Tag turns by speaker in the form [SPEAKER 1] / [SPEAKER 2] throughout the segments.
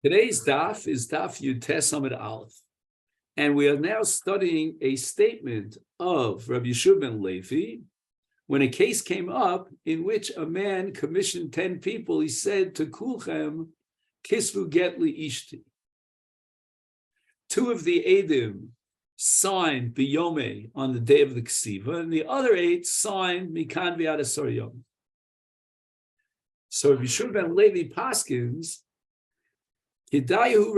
[SPEAKER 1] Today's daf is daf Yutes Amud Aleph, and we are now studying a statement of Rabbi Yeshua ben Levi when a case came up in which a man commissioned 10 people. He said to Kulchem, Kisvu get li ishti. Two of the Eidim signed the Yomi on the day of the Ksiva, and the other 8 signed Mikan V'ad Asar Yom. So Rabbi Yeshua ben Levi Paskins, Hidayahu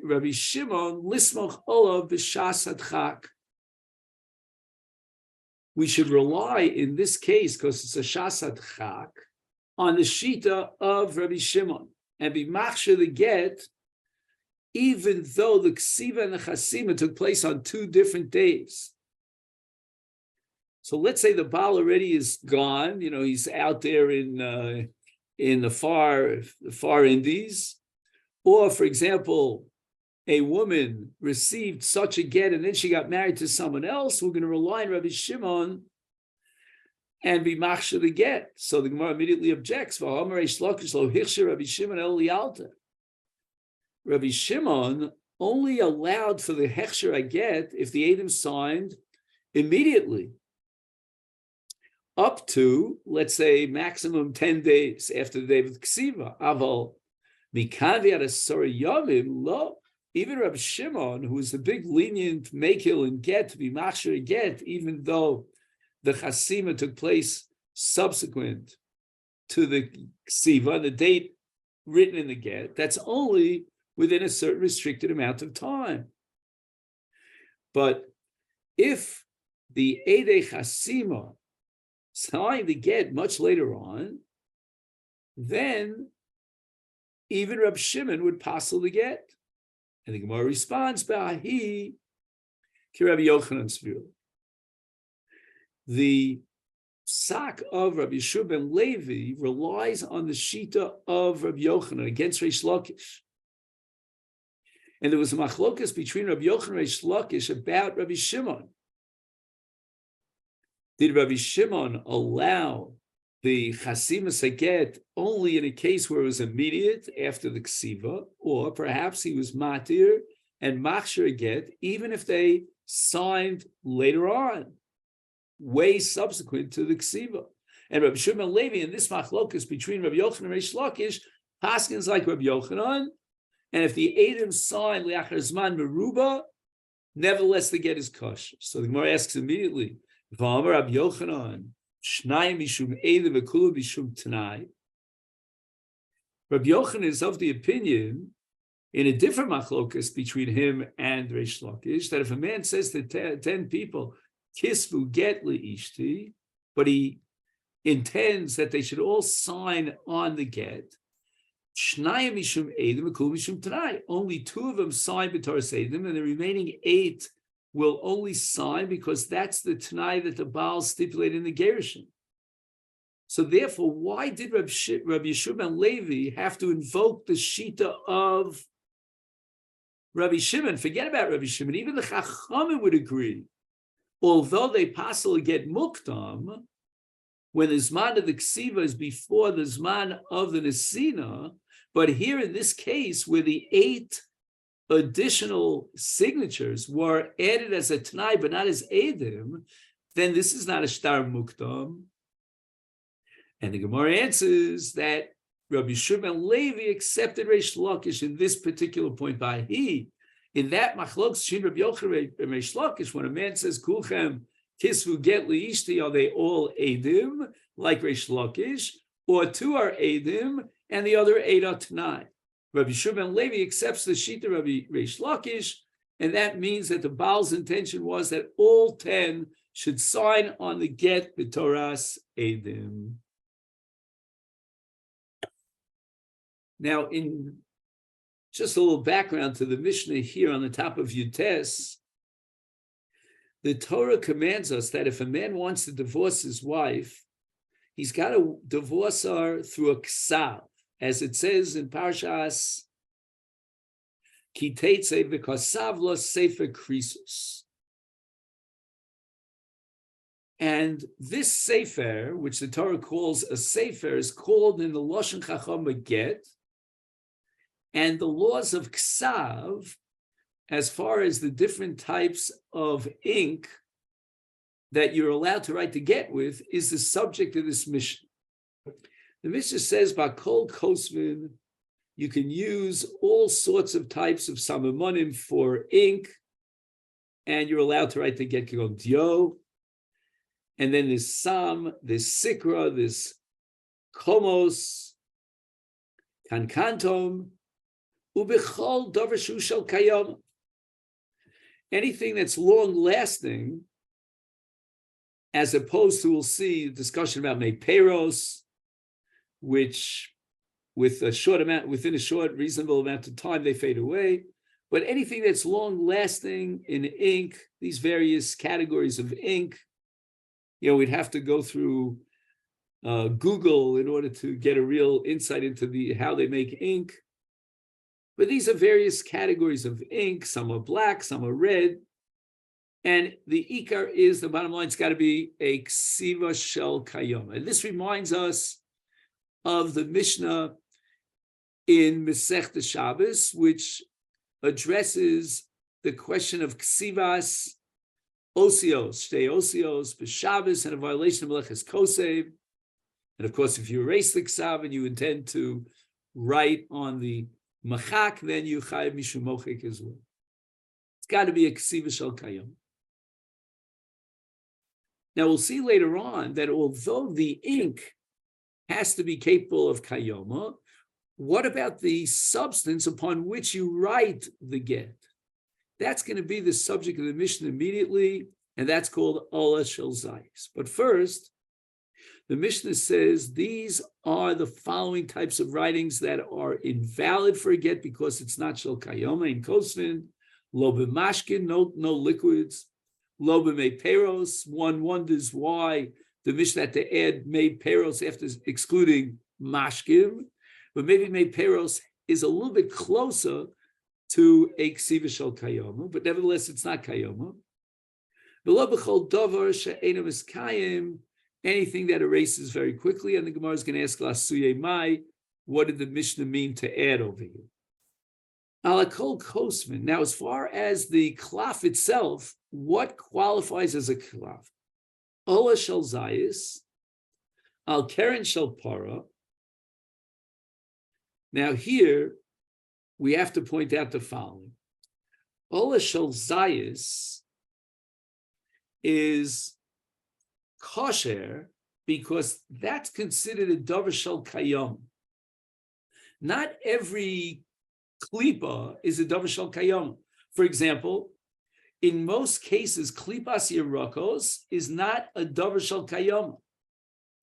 [SPEAKER 1] Rabbi Shimon lismoch olav b'shas hadchak. We should rely in this case, because it's a shas hadchak, on the shita of Rabbi Shimon and be machshir the get, even though the ksiva and the chasima took place on 2 different days. So let's say the Baal already is gone. He's out there in the far Indies. Or, for example, a woman received such a get and then she got married to someone else. We're going to rely on Rabbi Shimon and be machshir the get. So the Gemara immediately objects. Rabbi Shimon only allowed for the hechsher a get if the Eidim signed immediately, up to, let's say, maximum 10 days after the day of the Ksiva. Aval even Rabbi Shimon, who is the big lenient makil and get to be machshir get, even though the chasima took place subsequent to the ksiva, the date written in the get, that's only within a certain restricted amount of time. But if the Eidei Chasima signed the get much later on, then even Rab Shimon would passel the get. And the Gemara responds, Ba'ahi ki Rabbi Yochanan's view. The sak of Rabbi Yeshua ben Levi relies on the shita of Rabbi Yochanan against Reish Lakish. And there was a machlokas between Rabbi Yochanan and Reish Lakish about Rabbi Shimon. Did Rabbi Shimon allow the chasima seget only in a case where it was immediate after the ksiva, or perhaps he was matir and machshir get, even if they signed later on, way subsequent to the ksiva? And Rabbi Shimon Levi in this machlokas between Rabbi Yochanan and Reish Lakish, paskins like Rabbi Yochanan, and if the Eidim signed liachar zman meruba, nevertheless the get is kosher. So the Gemara asks immediately, V'amar Rabbi Yochanan, Shnayim mishum Eidim v'kulu mishum Tanai. Rabbi Yochanan is of the opinion, in a different machlokas between him and Reish Lakish, that if a man says to 10 people, Kisvu get li ishti, but he intends that they should all sign on the get, Shnayim mishum Eidim v'kulu mishum Tanai. Only 2 of them sign b'toras Eidim, and the remaining 8 will only sign because that's the Tanai that the Baal stipulated in the Gerushin. So therefore, why did Rabbi Yeshua ben Levi have to invoke the shita of Rabbi Shimon? Forget about Rabbi Shimon. Even the Chachamim would agree. Although they possibly get muktam, when the Zman of the Ksiva is before the Zman of the Nesina, but here in this case, where the 8 additional signatures were added as a Tanai, but not as Eidim, then this is not a Shtar Muktam. And the Gemara answers that Rabbi Yeshua ben Levi accepted Reish Lakish in this particular point. By he, in that machlok between Rabbi Yochanan and Reish Lakish, when a man says Kulchem Kisvu get li ishti, are they all Eidim like Reish Lakish, or 2 are Eidim and the other 8 are Tanai? Rabbi Yeshua ben Levi accepts the shita Rabbi Reish Lakish, and that means that the Baal's intention was that all 10 should sign on the get b'toras Eidim. Now, in just a little background to the Mishnah here on the top of Yutes, the Torah commands us that if a man wants to divorce his wife, he's got to divorce her through a ksav, as it says in Parshas Ki Teitze v'kasav lo sefer krisus. And this sefer, which the Torah calls a sefer, is called in the Lashon Chacham a get, And the laws of Ksav, as far as the different types of ink that you're allowed to write the get with, is the subject of this Mishnah. The Mishnah says, Bakol Kosvin, you can use all sorts of types of samamonim for ink, and you're allowed to write the get Kigon Dio. And then there's Sam, there's Sikra, there's Komos, Kankantom, Ubichol Dovershu Shel Kayom. Anything that's long-lasting, as opposed to, we'll see, discussion about Meiperos, which within a short, reasonable amount of time, they fade away. But anything that's long-lasting in ink, these various categories of ink, we'd have to go through Google in order to get a real insight into how they make ink. But these are various categories of ink. Some are black, some are red. And the ikar is, the bottom line, it's got to be a ksiva shel kayom. And this reminds us of the Mishnah in Masechet Shabbos, which addresses the question of ksivas osios, shtei osios, b'Shabbos, and a violation of Meleches Kosev. And of course, if you erase the ksav and you intend to write on the machak, then you chayav mishum mochik as well. It's got to be a ksiva shel kayom. Now, we'll see later on that although the ink has to be capable of kayoma, what about the substance upon which you write the get? That's going to be the subject of the Mishnah immediately, and that's called Ola Shel Zayis. But first, the Mishnah says these are the following types of writings that are invalid for a get because it's not Shel Kayoma in Kosvin, Lo b'mashkin, no liquids, Lo b'meiperos. One wonders why the Mishnah had to add meiperos after excluding mashkim, but maybe meiperos is a little bit closer to a ksiva shel kayoma, but nevertheless it's not kayoma. V'lo b'chol davar she'eino miskayim, anything that erases very quickly. And the Gemara is going to ask Lasuye Mai, what did the Mishnah mean to add over here? Alakol kosman. Now, as far as the klaf itself, what qualifies as a klaf? Ola shel zayis, al keren shel para. Now here, we have to point out the following. Ola shel zayis is kosher because that's considered a davar shel kayom. Not every klipa is a davar shel kayom. For example, in most cases, klipas yerakos is not a davar shel kayom.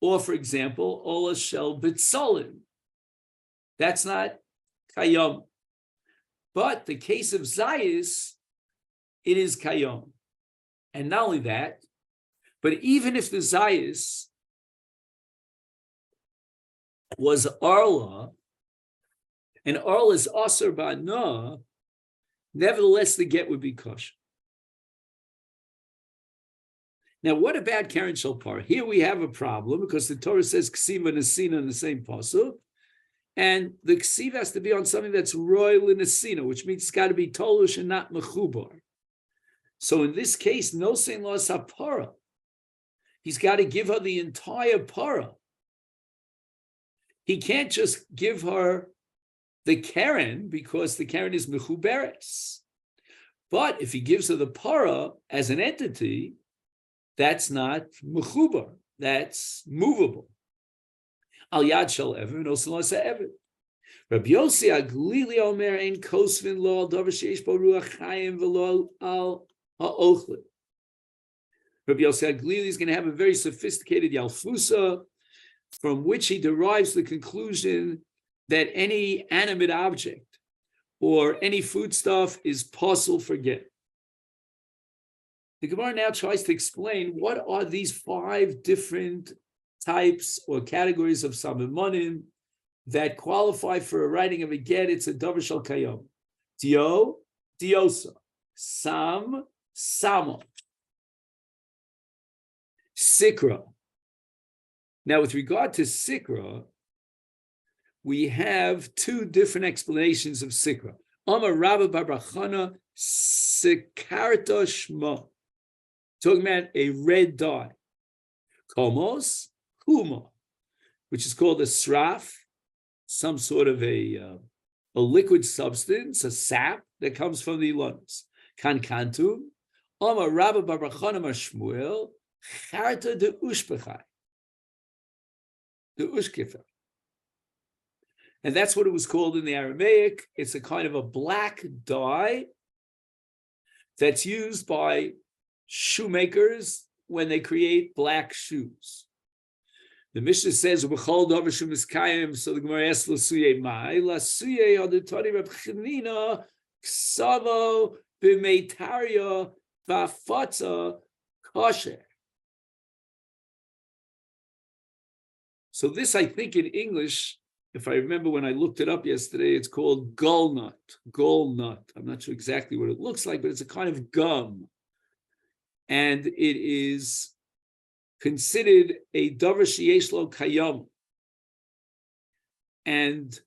[SPEAKER 1] Or, for example, ola shel bitzolim. That's not kayom. But the case of zayis, it is kayom. And not only that, but even if the zayis was arla, and arla is aser ba'na, nevertheless the get would be kosher. Now, what about Keren Shel Par? Here we have a problem because the Torah says ksiva nesina in the same pasuk, and the ksiva has to be on something that's royal nesina, which means it's got to be tolush and not mechubar. So in this case, no sein lo sapara. He's got to give her the entire para. He can't just give her the Keren because the Keren is mechuberes. But if he gives her the para as an entity, that's not mechubar. That's movable. Al yad shel ever, no salasa ever. Rabbi Yossi Aglili Omer ein kosvin lo al davar sheish bo ruach chayim v'lo al ha'ochlim. Rabbi Yossi Aglili is going to have a very sophisticated yalfusa, from which he derives the conclusion that any animate object or any foodstuff is possible for get. The Gemara now tries to explain what are these 5 different types or categories of samamonim that qualify for a writing of a get. It's a davar shel kayom. Dio, diosa. Sam, sama. Sikra. Now, with regard to sikra, we have two different explanations of sikra. Amar Rabba bar Chana sikarta shma, talking about a red dye. Komos huma, which is called a sraf, some sort of a liquid substance, a sap that comes from the lungs. Kankantum, Amar Rabba bar Chana mar Shmuel, charta de ushpechai, the ushkefer. And that's what it was called in the Aramaic. It's a kind of a black dye that's used by shoemakers when they create black shoes. The Mishnah says, "B'chol davar shumiskayim." So the Gemara asks, "Lasuye mai lasuye adutani Reb Chanina ksavo b'meitaria v'afatza kosher." So this, I think, in English, if I remember when I looked it up yesterday, it's called gallnut. Gallnut. I'm not sure exactly what it looks like, but it's a kind of gum. And it is considered a davar sheyesh lo kayam. And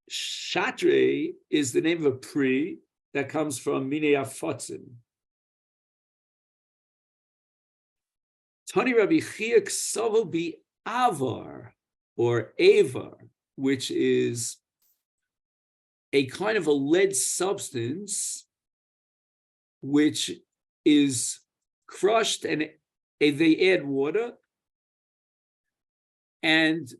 [SPEAKER 1] shatre is the name of a pri that comes from minei afotzim. Tani Rabbi Chia k'savo bi avar, or avar, which is a kind of a lead substance which is crushed and they add water, and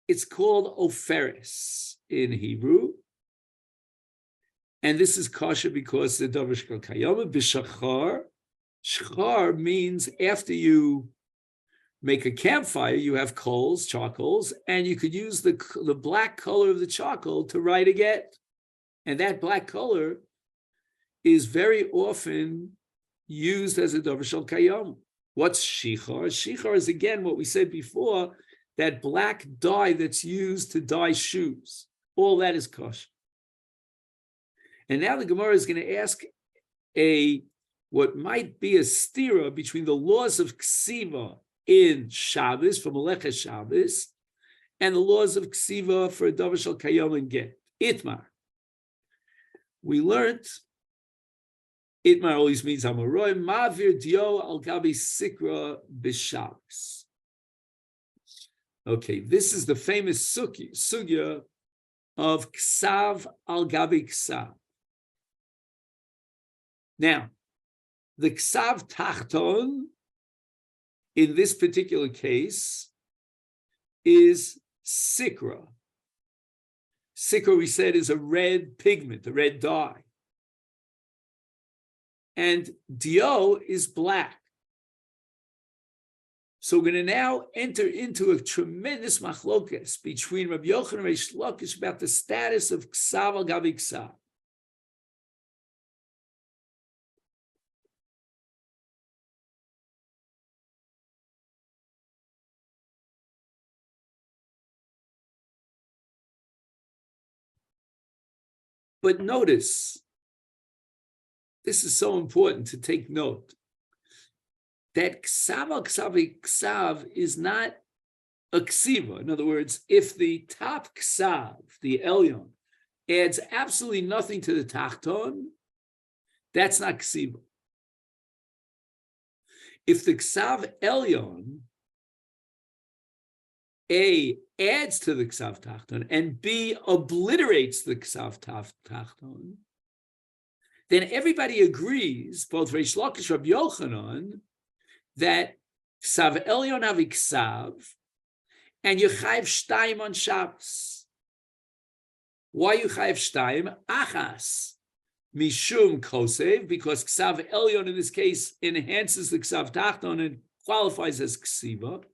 [SPEAKER 1] it's called oferis in Hebrew. And this is kosher because the davar shkal kayama b'shachar. Shachar means after you make a campfire, you have coals, charcoals, and you could use the black color of the charcoal to write a get. And that black color is very often used as a davar shel kayam. What's shichar? Shichar is, again, what we said before, that black dye that's used to dye shoes. All that is kosher. And now the Gemara is going to ask what might be a stira between the laws of ksiva in Shabbos, for Melechas Shabbos, and the laws of ksiva for a davar shel kayam and get. Itmar. We learned Itmar always means Amaroy, Mavir Dio al Gabi Sikra B'Shabbos. Okay, this is the famous sugya of Ksav al Gabi Ksav. Now, the Ksav Tachton in this particular case is Sikra. Sikra, we said, is a red pigment, a red dye. And Dio is black. So we're going to now enter into a tremendous machlokas between Rabbi Yochanan and Reish Lakish about the status of Ksav al Gabi Ksav. But notice, this is so important to take note, that Ksav al Ksav is not a ksiva. In other words, if the top Ksav, the Elyon, adds absolutely nothing to the Tachton, that's not ksiva. If the Ksav Elyon, A, adds to the Ksav Tachton, and B, obliterates the Ksav Tachton, then everybody agrees, both Reish Lakish and Rabbi Yochanan, that Ksav Elyon have Ksav, and you chayv shtayim on Shabbos. Why you chayv shtayim? Achas mishum kosev, because Ksav Elyon in this case enhances the Ksav Tachton and qualifies as ksiva.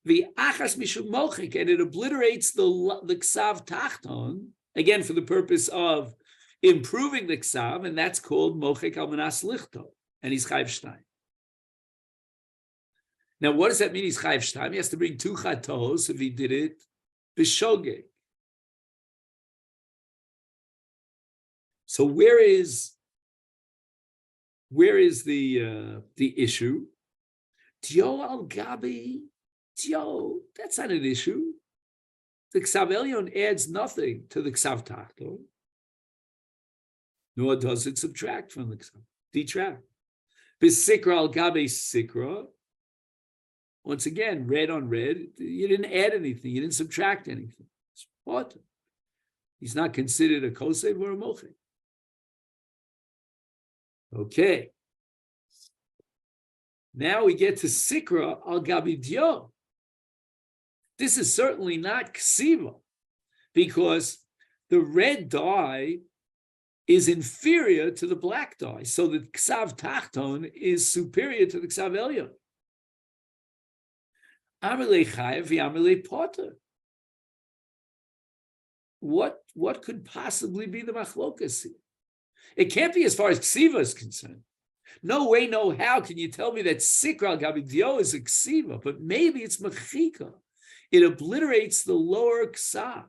[SPEAKER 1] The achas mishum mochik, and it obliterates the Ksav Tachton, again for the purpose of improving the Ksav, and that's called mochik al manas lichto, and he's chayv shtayim. Now, what does that mean? He's chayv shtayim. He has to bring 2 chatos if he did it b'shogeg. So where is the issue? Dio al gabi, Dio, that's not an issue. the Ksav Elyon adds nothing to the Ksav Tachton, nor does it subtract from the Ksav, detract. B'sikra al gabe sikra, once again, red on red, you didn't add anything, you didn't subtract anything. It's what? He's not considered a kosev or a mocheh. Okay. Now we get to sikra al gabe dio. This is certainly not ksiva, because the red dye is inferior to the black dye. So the ksav tachton is superior to the ksav elyon. Amalei chayev v'amalei poter. What could possibly be the machlokas here? It can't be as far as ksiva is concerned. No way, no how can you tell me that sikra al gabi dio is a ksiva, but maybe it's mechika. It obliterates the lower ksav.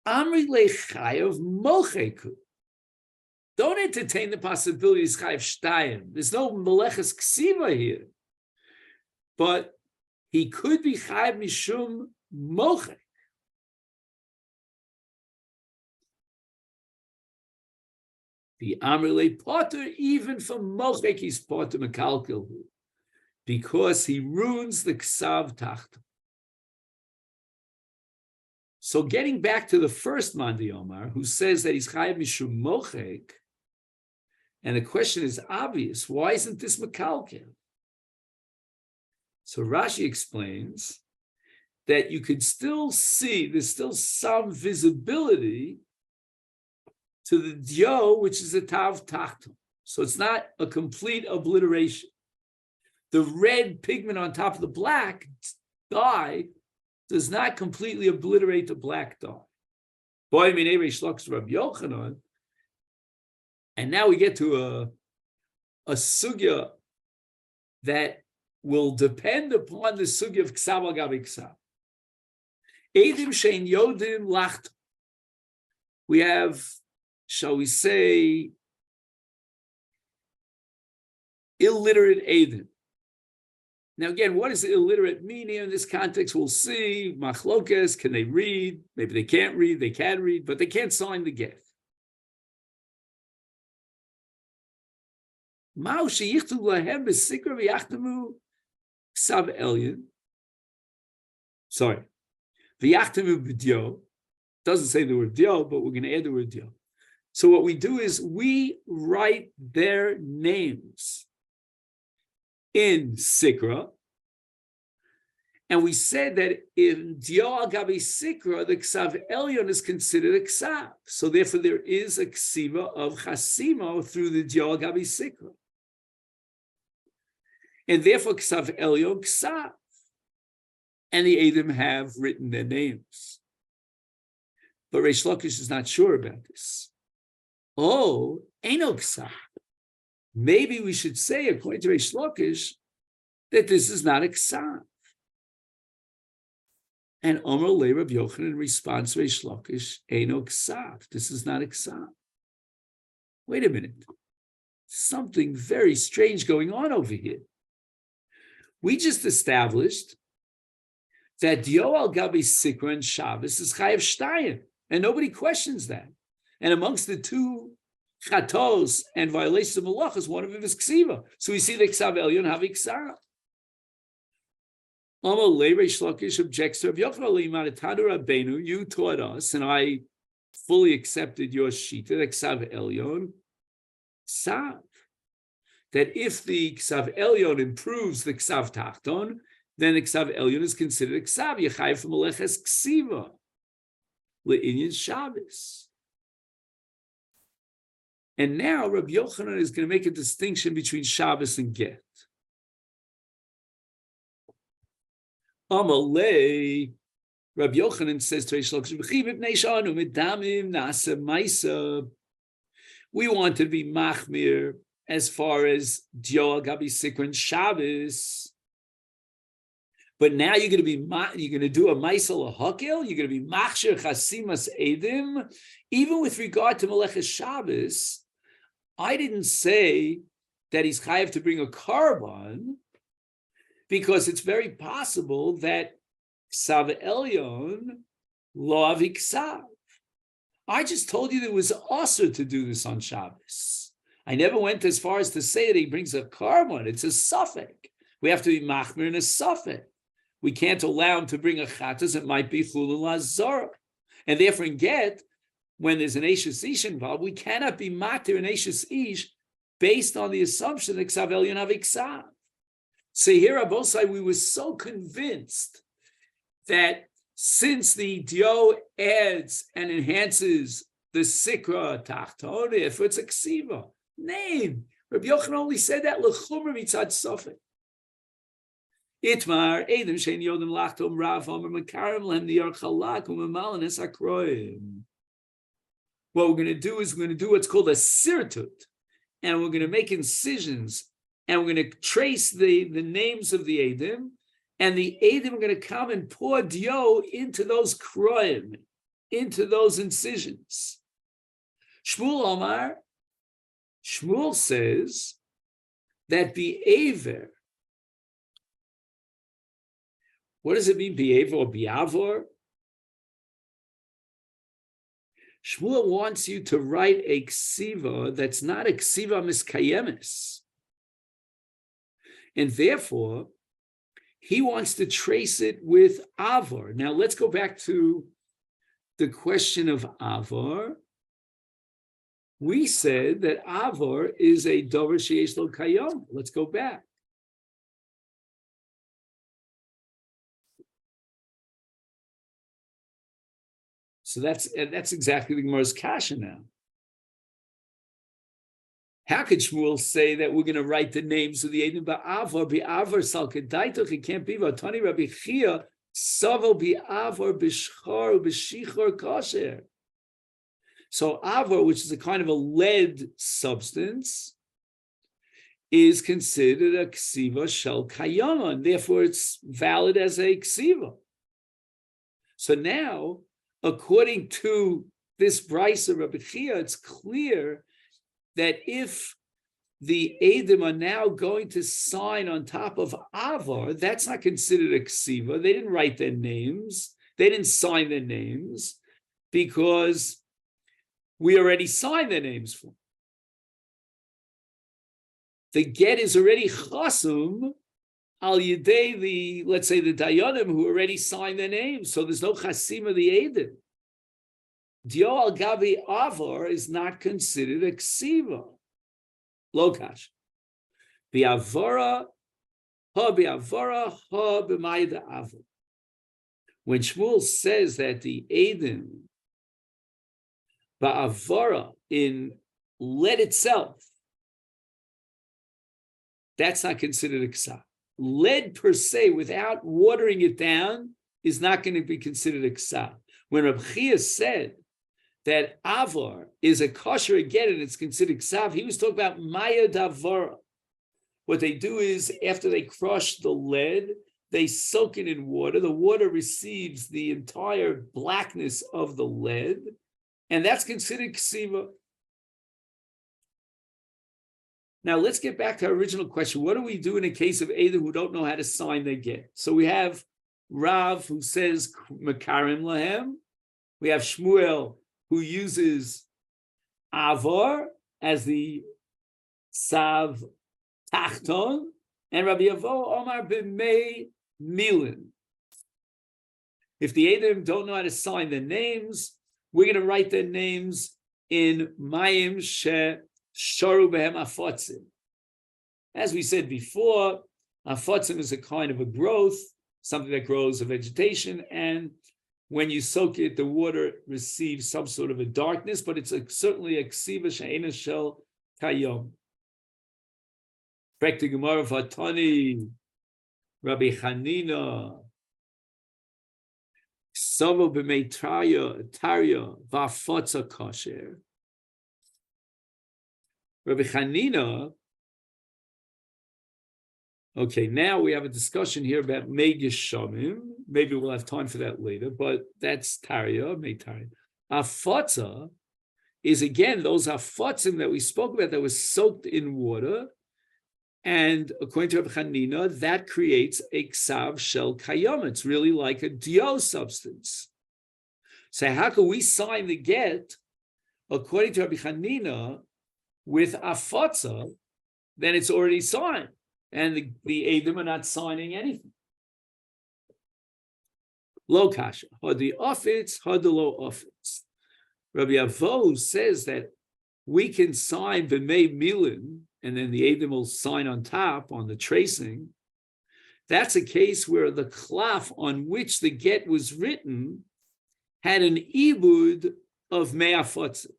[SPEAKER 1] Amri lechayev mocheku. Don't entertain the possibility of chayev shtayim. There's no meleches ksiva here, but he could be chayev mishum mochek. The Amrle Potter, even from Mochek, he's Potter Mekalkel, because he ruins the Ksav Tachton. So getting back to the first Mandi Omar, who says that he's Chayav Mishum Mochek, and the question is obvious, why isn't this Mekalkel? So Rashi explains that you could still see, there's still some visibility to the dio, which is a tav tachton. So it's not a complete obliteration. The red pigment on top of the black dye does not completely obliterate the black dye. And now we get to a sugya that will depend upon the sugya of ksav al gabi ksav. Edim shein yodim lacht. We have, shall we say, illiterate Aiden. Now, again, what does illiterate mean here in this context? We'll see. Machlokes, can they read? Maybe they can't read, they can read, but they can't sign the get. Ma'u sheyichtu lahem b'sikra v'yachtemu ksav elyon. Sorry. V'yachtemu b'dio. Doesn't say the word dio, but we're going to add the word dio. So what we do is we write their names in Sikra, and we said that in Dio al Gabi Sikra, the Ksav Elyon is considered a Ksav. So therefore there is a Ksiva of Chasimo through the Dio al Gabi Sikra. And therefore Ksav Elyon Ksav. And the Edom have written their names. But Reish Lakish is not sure about this. Oh, Eino Ksav. Maybe we should say, according to Reish Lakish, that this is not a Ksav. And Omer Le Rav Yochanan responds to Reish Lakish, Eino Ksav. This is not a Ksav. Wait a minute. Something very strange going on over here. We just established that Dio al Gabi Sikra and Shabbos is Chayev Shtayim, and nobody questions that. And amongst the two chatos and violations of malachas, one of them is ksiva. So we see the ksav elyon havi ksara. Amal le Reish Lakish objects to Rav Yochanan Maritanu Rabbeinu. You taught us, and I fully accepted your shita, the ksav elyon ksav. That if the ksav elyon improves the ksav tachton, then the ksav elyon is considered a ksav yechayev from maleches ksiva le'inyan Shabbos. And now Rabbi Yochanan is going to make a distinction between Shabbos and Get. Amalei, Rabbi Yochanan says to Reish Lakish, we want to be machmir as far as Dio Gabi Sikra Shabbos. But now you're going to do a Maisel Hakel, you're going to be machshir chasimas edim, even with regard to Meleches Shabbos. I didn't say that he's chayav to bring a carbon, because it's very possible that Ksav Elyon lo avi ksav. I just told you there was also to do this on Shabbos. I never went as far as to say that he brings a carbon. It's a suffix. We have to be machmir in a suffix. We can't allow him to bring a chatas. It might be chulul lazara. And therefore in get, when there's an Eishes Ish involved, we cannot be matir an Eishes Ish based on the assumption that Ksav Elyon avi ksav. So here on both sides, we were so convinced that since the dio adds and enhances the sikra tachton, if it's a ksiva, name. Rabbi Yochanan only said that l'chumra mitzad sofek. Itmar edim shein yodim lachtom rav omer mekarim lehem niyar chalak u'memalan es akroim. What we're going to do is we're going to do what's called a sirtut, and we're going to make incisions, and we're going to trace the names of the edim, and the edim are going to come and pour dio into those kroim, into those incisions. Shmuel Omar, Shmuel says that be'aver, what does it mean, be'aver or bi'avor? Shmuel wants you to write a ksiva that's not a ksiva miskayemis. And therefore, he wants to trace it with avor. Now, let's go back to the question of avor. We said that avor is a dover sheyesh lo kayom. Let's go back. So that's exactly the Gemara's kasha now. How could Shmuel say that we're going to write the names of the Eidim ba'avor, bi'avor salkedaitoch? It can't be. Vatani Rabbi Chia, savo bi'avor b'shchor b'shichor kosher. So avor, which is a kind of a lead substance, is considered a ksiva shel kayama, and therefore it's valid as a ksiva. So now, according to this brisa of Rabbi Chia, it's clear that if the Eidim are now going to sign on top of Avar, that's not considered a ksiva. They didn't write their names. They didn't sign their names because we already signed their names for them. The get is already chasum al yedei the, let's say, the dayanim who already signed their names. So there's no chasim of the Eidim. Dio al gabi avar is not considered a ksiva. Lokash. Bi'avara, ha b'mayda avar. When Shmuel says that the Eidim ba'avara in lead itself, that's not considered a ksav. Lead per se, without watering it down, is not going to be considered a ksav. When Reb Chia said that avar is a kosher again and it's considered ksav, he was talking about maya davara. What they do is, after they crush the lead, they soak it in water. The water receives the entire blackness of the lead, and that's considered ksiva. Now, let's get back to our original question. What do we do in a case of Eidim who don't know how to sign their get? So we have Rav who says Mekarim Lahem. We have Shmuel who uses Avar as the Sav Tachton, and Rabbi Avo Omar B'mei Milin. If the Eidim don't know how to sign their names, we're going to write their names in Mayim She Sharu Behem Afotzim. As we said before, Afotzim is a kind of a growth, something that grows, a vegetation, and when you soak it, the water receives some sort of a darkness, but it's certainly a ksiva she'ena shel kayom. Back to Gemara Vatani, Rabbi Chanina, Savo b'mei tarya v'afotza kosher. Rabbi Chanina, okay, now we have a discussion here about Megish Shamim. Maybe we'll have time for that later, but that's Tarya, Meitarya. Afotza is, again, those afotzim that we spoke about that was soaked in water. And according to Rabbi Chanina, that creates a ksav shel kayom. It's really like a dio substance. So how can we sign the get, according to Rabbi Chanina, with afotza? Then it's already signed, and the Eidim are not signing anything. Lo kasha, hadi ofitz, hadi lo ofitz. Rabbi Avo says that we can sign b'mei milin, and then the Eidim will sign on top on the tracing. That's a case where the klaf on which the get was written had an ibud of me'afotza.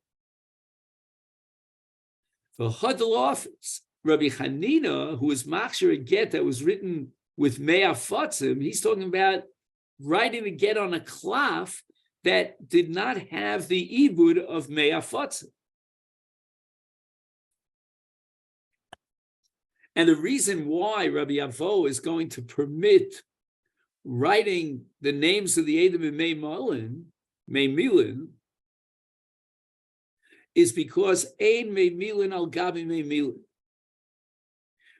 [SPEAKER 1] For hadal ofitz, Rabbi Chanina, who was machshir a get that was written with me'afotzim, he's talking about writing the get on a klaf that did not have the ibud of me'afotzim. And the reason why Rabbi Avo is going to permit writing the names of the Eidim in Mei Milin, is because Ein Mei Milin al Gabi Mei Milin.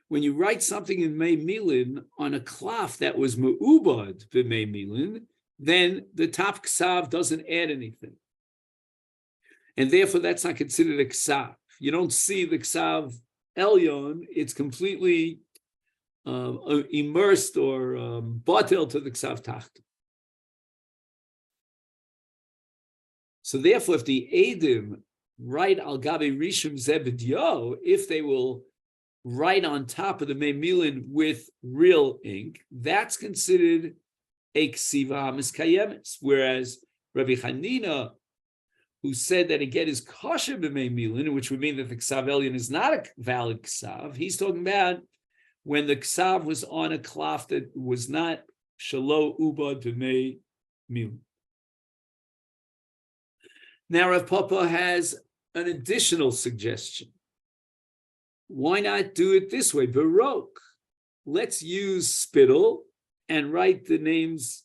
[SPEAKER 1] When you write something in Mei Milin on a klaf that was me'ubad b'Mei Milin, then the top ksav doesn't add anything. And therefore that's not considered a ksav. You don't see the ksav elyon, it's completely immersed or batel to the ksav tachta. So therefore, if the Eidim write al gabi rishum zebedyo, if they will write on top of the me'milin with real ink, that's considered a ksiva miskayemis. Whereas Rabbi Chanina, who said that a get is kosher b'me'milin, which would mean that the ksav elyon is not a valid ksav, he's talking about when the ksav was on a klaf that was not shalo ubad b'me'milin. Now Rav Papa has an additional suggestion. Why not do it this way? Baroque. Let's use spittle and write the names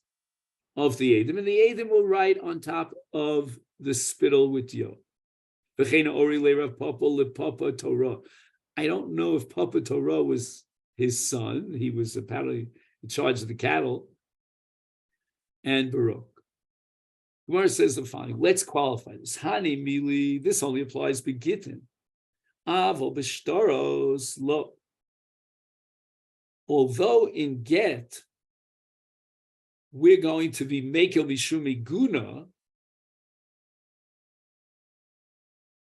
[SPEAKER 1] of the Eidim, and the Eidim will write on top of the spittle with Yo. I don't know if Papa Torah was his son. He was apparently in charge of the cattle. And Baroque. Gemara says the following. Let's qualify this. Hani mili. This only applies to Gittin. Avol b'shtaros lo. Although in get we're going to be mekel mishum iguna,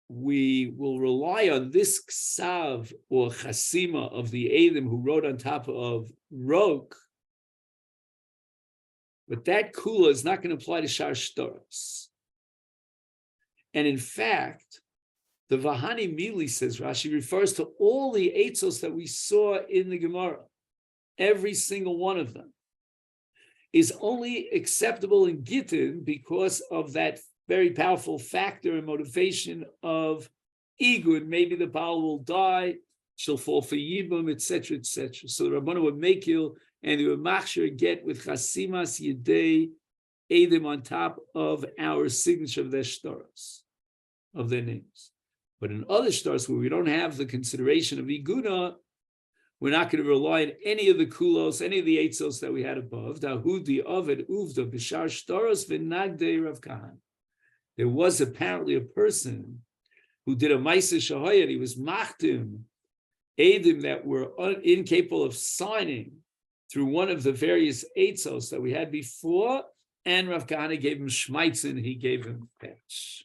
[SPEAKER 1] we will rely on this ksav or chasima of the Eidim who wrote on top of rok. But that kula is not going to apply to shar shtaros. And in fact, the Vahani Mili, says Rashi, refers to all the eitzos that we saw in the Gemara. Every single one of them is only acceptable in Gittin because of that very powerful factor and motivation of Igud. Maybe the Baal will die, she'll fall for Yibum, etc., etc. So the Rabbanu would make you, and they would machshir get with Chasimas Yedei Eidim on top of our signature of their shtaros, of their names. But in other shtaros where we don't have the consideration of Iguna, we're not going to rely on any of the kulos, any of the eitzos that we had above. Dahudi Ovid Uvda Bishar Shtaros V'Nagdei Rav Kahan. There was apparently a person who did a Maisa Shahayat. He was machtim Eidim that were incapable of signing through one of the various eitzos that we had before, and Rav Kahana gave him shmaitzin, he gave him patch.